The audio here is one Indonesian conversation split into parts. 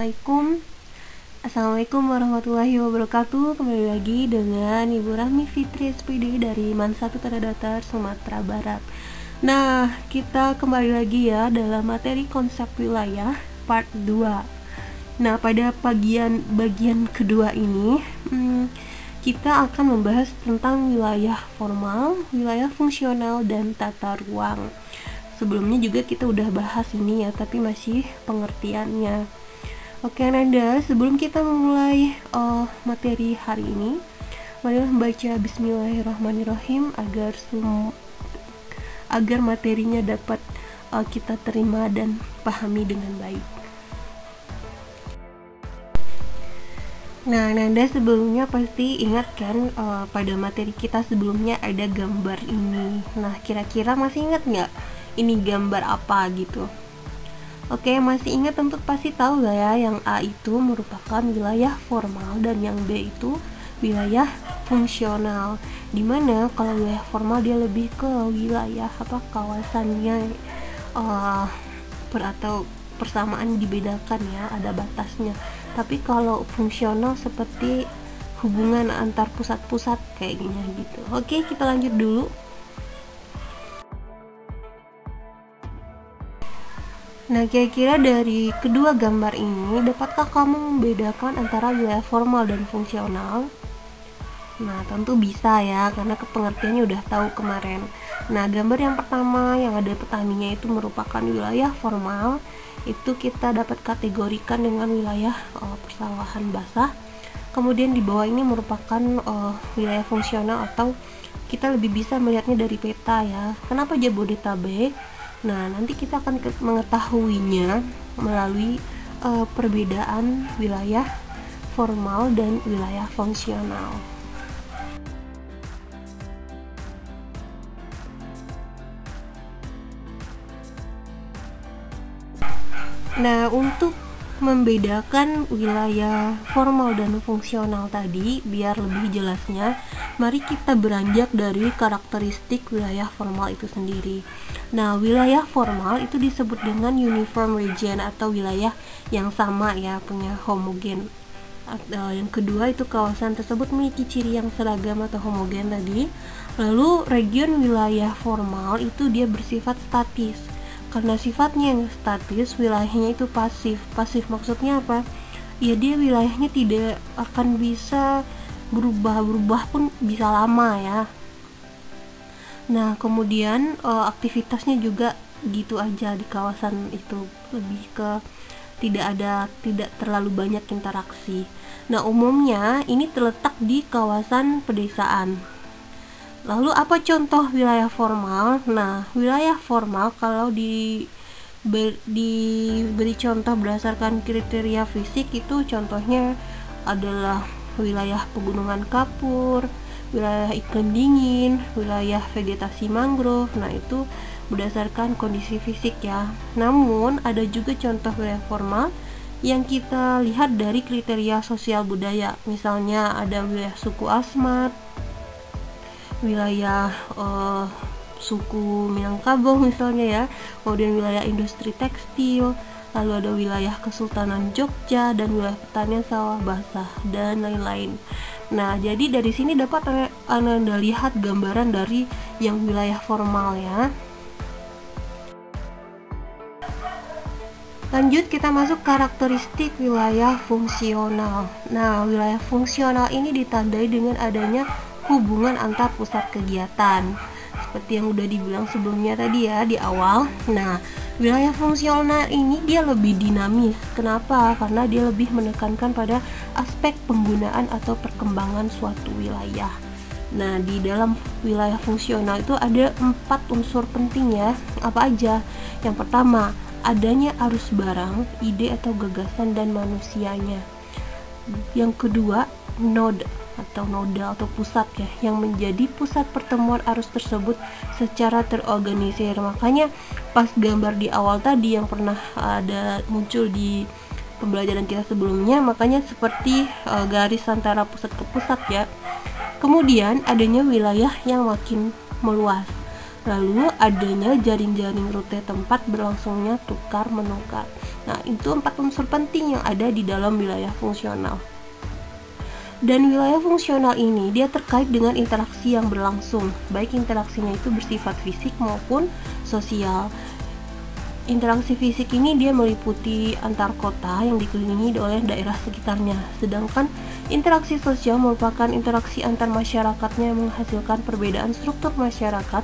Assalamualaikum warahmatullahi wabarakatuh. Kembali lagi dengan Ibu Rahmi Fitri SPD dari Man 1 Tanah Datar, Sumatera Barat. Nah, kita kembali lagi ya dalam materi konsep wilayah part 2. Nah, pada bagian kedua ini kita akan membahas tentang wilayah formal, wilayah fungsional, dan tata ruang. Sebelumnya juga kita udah bahas ini ya, tapi masih pengertiannya. Oke Nanda, sebelum kita memulai materi hari ini, marilah membaca Bismillahirrahmanirrahim agar materinya dapat kita terima dan pahami dengan baik. Nah Nanda, sebelumnya pasti ingat kan pada materi kita sebelumnya ada gambar ini. Nah kira-kira masih ingat nggak ini gambar apa gitu? Oke, masih ingat tentu pasti tahu lah ya, yang A itu merupakan wilayah formal dan yang B itu wilayah fungsional. Dimana kalau wilayah formal dia lebih ke wilayah kawasannya atau persamaan dibedakan ya, ada batasnya. Tapi kalau fungsional seperti hubungan antar pusat-pusat kayak gini gitu. Oke, kita lanjut dulu. Nah, kira-kira dari kedua gambar ini, dapatkah kamu membedakan antara wilayah formal dan fungsional? Nah, tentu bisa ya, karena pengertiannya udah tahu kemarin. Nah, gambar yang pertama yang ada petaninya itu merupakan wilayah formal. Itu kita dapat kategorikan dengan wilayah persawahan basah. Kemudian di bawah ini merupakan wilayah fungsional, atau kita lebih bisa melihatnya dari peta ya. Kenapa Jabodetabek? Nah, nanti kita akan mengetahuinya melalui perbedaan wilayah formal dan wilayah fungsional. Nah, untuk membedakan wilayah formal dan fungsional tadi, biar lebih jelasnya, mari kita beranjak dari karakteristik wilayah formal itu sendiri. Nah, wilayah formal itu disebut dengan uniform region atau wilayah yang sama ya, punya homogen. Yang kedua itu kawasan tersebut memiliki ciri yang seragam atau homogen tadi. Lalu region wilayah formal itu dia bersifat statis. Karena sifatnya yang statis, wilayahnya itu pasif. Pasif maksudnya apa? Ya dia wilayahnya tidak akan bisa berubah pun bisa lama ya. Nah, kemudian aktivitasnya juga gitu aja di kawasan itu, lebih ke tidak terlalu banyak interaksi. Nah, umumnya ini terletak di kawasan pedesaan. Lalu apa contoh wilayah formal? Nah, wilayah formal kalau diberi contoh berdasarkan kriteria fisik itu contohnya adalah wilayah pegunungan kapur, wilayah iklim dingin, wilayah vegetasi mangrove. Nah, itu berdasarkan kondisi fisik ya. Namun ada juga contoh wilayah formal yang kita lihat dari kriteria sosial budaya. Misalnya ada wilayah suku Asmat, wilayah suku Minangkabau misalnya ya, kemudian wilayah industri tekstil, lalu ada wilayah Kesultanan Jogja dan wilayah pertanian sawah basah dan lain-lain. Nah, jadi dari sini dapat Anda lihat gambaran dari yang wilayah formal ya. Lanjut, kita masuk karakteristik wilayah fungsional. Nah, wilayah fungsional ini ditandai dengan adanya hubungan antar pusat kegiatan seperti yang udah dibilang sebelumnya tadi ya di awal. Nah, wilayah fungsional ini dia lebih dinamis. Kenapa? Karena dia lebih menekankan pada aspek penggunaan atau perkembangan suatu wilayah. Nah, di dalam wilayah fungsional itu ada 4 unsur penting ya. Apa aja? Yang pertama, adanya arus barang, ide atau gagasan dan manusianya. Yang kedua, node atau noda atau pusat ya, yang menjadi pusat pertemuan arus tersebut secara terorganisir. Makanya pas gambar di awal tadi yang pernah ada muncul di pembelajaran kita sebelumnya, makanya seperti garis antara pusat ke pusat ya. Kemudian adanya wilayah yang makin meluas. Lalu adanya jaring-jaring rute tempat berlangsungnya tukar menukar. Nah, itu 4 unsur penting yang ada di dalam wilayah fungsional. Dan wilayah fungsional ini dia terkait dengan interaksi yang berlangsung, baik interaksinya itu bersifat fisik maupun sosial. Interaksi fisik ini dia meliputi antar kota yang dikelilingi oleh daerah sekitarnya, sedangkan interaksi sosial merupakan interaksi antar masyarakatnya yang menghasilkan perbedaan struktur masyarakat,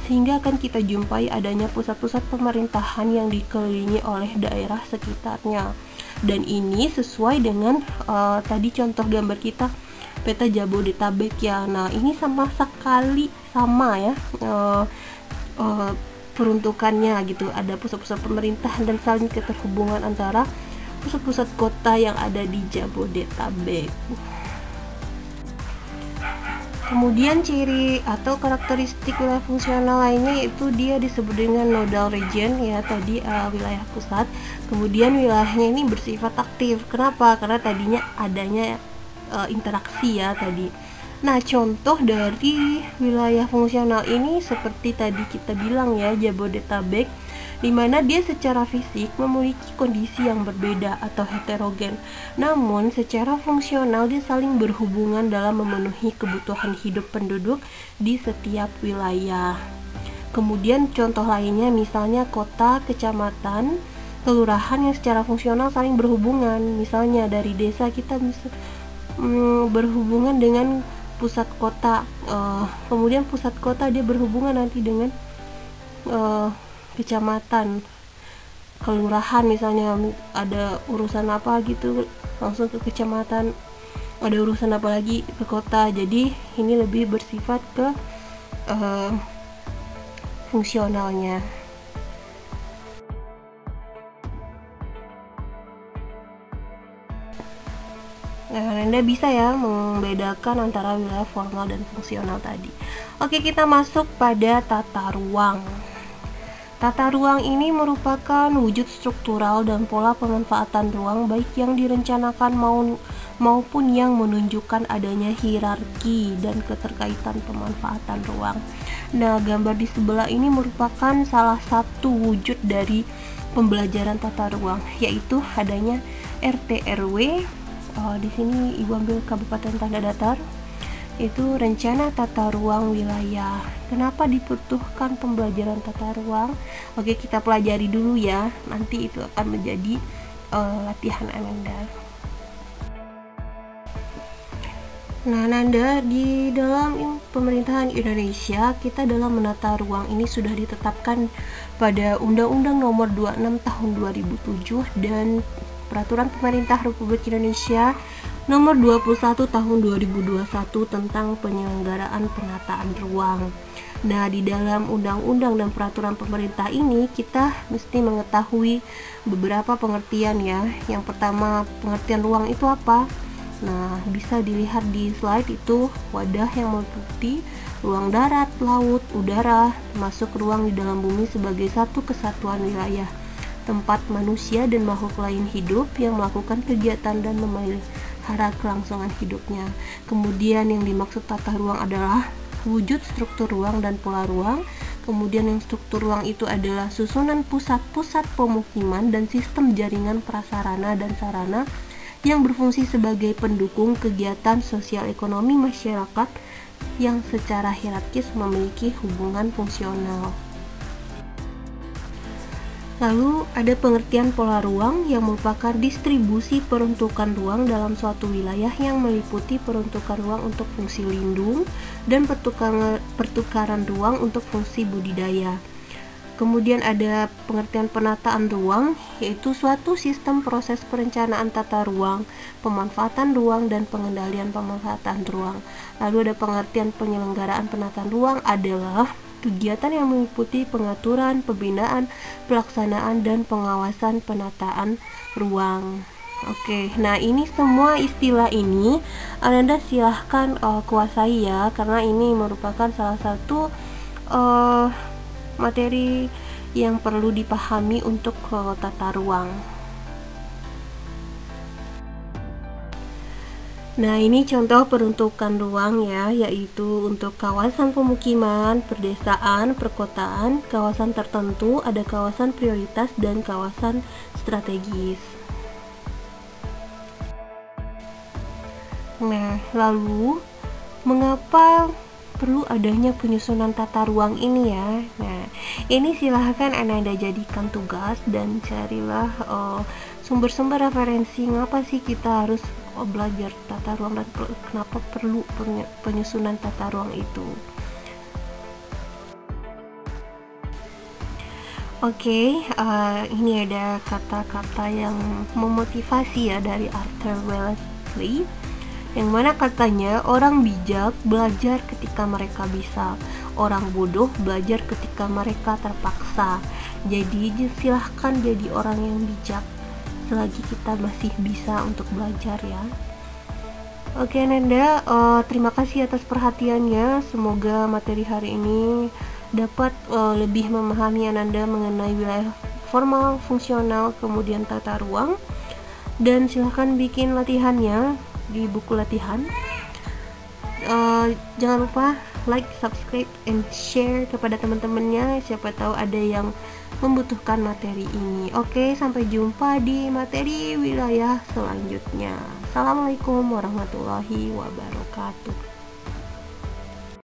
sehingga akan kita jumpai adanya pusat-pusat pemerintahan yang dikelilingi oleh daerah sekitarnya. Dan ini sesuai dengan tadi contoh gambar kita peta Jabodetabek ya. Nah, ini sama sekali sama ya peruntukannya gitu. Ada pusat-pusat pemerintahan dan saling keterhubungan antara pusat-pusat kota yang ada di Jabodetabek. Kemudian ciri atau karakteristik wilayah fungsional lainnya itu dia disebut dengan nodal region ya, tadi wilayah pusat. Kemudian wilayahnya ini bersifat aktif. Kenapa? Karena tadinya adanya interaksi ya tadi. Nah, contoh dari wilayah fungsional ini seperti tadi kita bilang ya, Jabodetabek, di mana dia secara fisik memiliki kondisi yang berbeda atau heterogen. Namun secara fungsional dia saling berhubungan dalam memenuhi kebutuhan hidup penduduk di setiap wilayah. Kemudian contoh lainnya misalnya kota, kecamatan, kelurahan yang secara fungsional saling berhubungan. Misalnya dari desa kita bisa berhubungan dengan pusat kota, kemudian pusat kota dia berhubungan nanti dengan kecamatan, kelurahan, misalnya ada urusan apa gitu langsung ke kecamatan, ada urusan apa lagi ke kota. Jadi ini lebih bersifat ke fungsionalnya. Nah, Anda bisa ya membedakan antara wilayah formal dan fungsional tadi. Oke, kita masuk pada tata ruang. Tata ruang ini merupakan wujud struktural dan pola pemanfaatan ruang baik yang direncanakan maupun yang menunjukkan adanya hierarki dan keterkaitan pemanfaatan ruang. Nah, gambar di sebelah ini merupakan salah satu wujud dari pembelajaran tata ruang, yaitu adanya RT RW. Di sini Ibu ambil Kabupaten Tanda Datar. Itu rencana tata ruang wilayah. Kenapa dibutuhkan pembelajaran tata ruang? Oke, kita pelajari dulu ya. Nanti itu akan menjadi latihan Ananda. Nah, Nanda, di dalam pemerintahan Indonesia, kita dalam menata ruang ini sudah ditetapkan pada Undang-Undang Nomor 26 Tahun 2007 dan Peraturan Pemerintah Republik Indonesia Nomor 21 Tahun 2021 tentang penyelenggaraan penataan ruang. Nah, di dalam undang-undang dan peraturan pemerintah ini kita mesti mengetahui beberapa pengertian ya. Yang pertama, pengertian ruang itu apa? Nah, bisa dilihat di slide itu wadah yang meliputi ruang darat, laut, udara, termasuk ruang di dalam bumi sebagai satu kesatuan wilayah, tempat manusia dan makhluk lain hidup yang melakukan kegiatan dan memelihara kelangsungan hidupnya. Kemudian yang dimaksud tata ruang adalah wujud struktur ruang dan pola ruang. Kemudian yang struktur ruang itu adalah susunan pusat-pusat pemukiman dan sistem jaringan prasarana dan sarana yang berfungsi sebagai pendukung kegiatan sosial ekonomi masyarakat yang secara hierarkis memiliki hubungan fungsional. Lalu ada pengertian pola ruang yang merupakan distribusi peruntukan ruang dalam suatu wilayah yang meliputi peruntukan ruang untuk fungsi lindung dan pertukaran ruang untuk fungsi budidaya. Kemudian ada pengertian penataan ruang, yaitu suatu sistem proses perencanaan tata ruang, pemanfaatan ruang, dan pengendalian pemanfaatan ruang. Lalu ada pengertian penyelenggaraan penataan ruang adalah kegiatan yang meliputi pengaturan, pembinaan, pelaksanaan, dan pengawasan penataan ruang. Oke, nah ini semua istilah ini Anda silahkan kuasai ya, karena ini merupakan salah satu materi yang perlu dipahami untuk tata ruang. Nah, ini contoh peruntukan ruang ya, yaitu untuk kawasan pemukiman, perdesaan, perkotaan, kawasan tertentu, ada kawasan prioritas dan kawasan strategis. Nah, lalu mengapa perlu adanya penyusunan tata ruang ini ya? Nah, ini silahkan Anda jadikan tugas dan carilah sumber-sumber referensi ngapa sih kita harus belajar tata ruang dan kenapa perlu penyusunan tata ruang itu. Oke, ini ada kata-kata yang memotivasi ya dari Arthur Wellesley, yang mana katanya orang bijak belajar ketika mereka bisa, orang bodoh belajar ketika mereka terpaksa. Jadi silahkan jadi orang yang bijak selagi kita masih bisa untuk belajar ya. Oke Nanda, terima kasih atas perhatiannya. Semoga materi hari ini dapat lebih memahami Ananda mengenai wilayah formal, fungsional, kemudian tata ruang. Dan silahkan bikin latihannya di buku latihan. Jangan lupa like, subscribe, and share kepada teman-temannya. Siapa tahu ada yang membutuhkan materi ini. Oke, sampai jumpa di materi wilayah selanjutnya. Assalamualaikum warahmatullahi wabarakatuh.